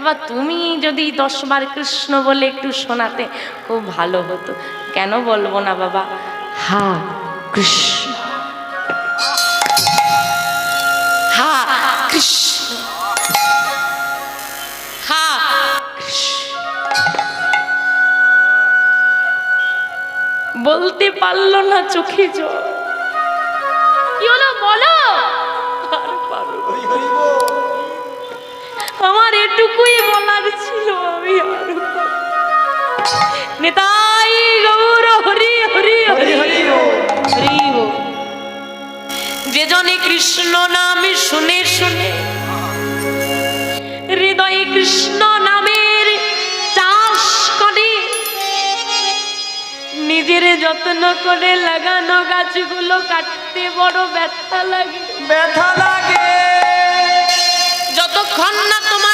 বা তুমি যদি 10 বার কৃষ্ণ বলে একটু শোনাতে খুব ভালো হতো। কেন বলবো না বাবা? হা কৃষ্ণ, হা কৃষ্ণ, হা কৃষ্ণ। বলতে পারলো না, চোখে জল। কি হলো বলো? আমার এটুকুই বলার ছিল, আমি নিতাই গৌর হরি হরি হরি হরি হরি। যে জনে কৃষ্ণ নাম শুনে শুনে হৃদয়ে কৃষ্ণ নামের চাষ করে, নিজের যত্ন করে লাগানো গাছগুলো কাটতে বড় ব্যথা লাগে, ব্যথা লাগে। যতক্ষণ না তোমার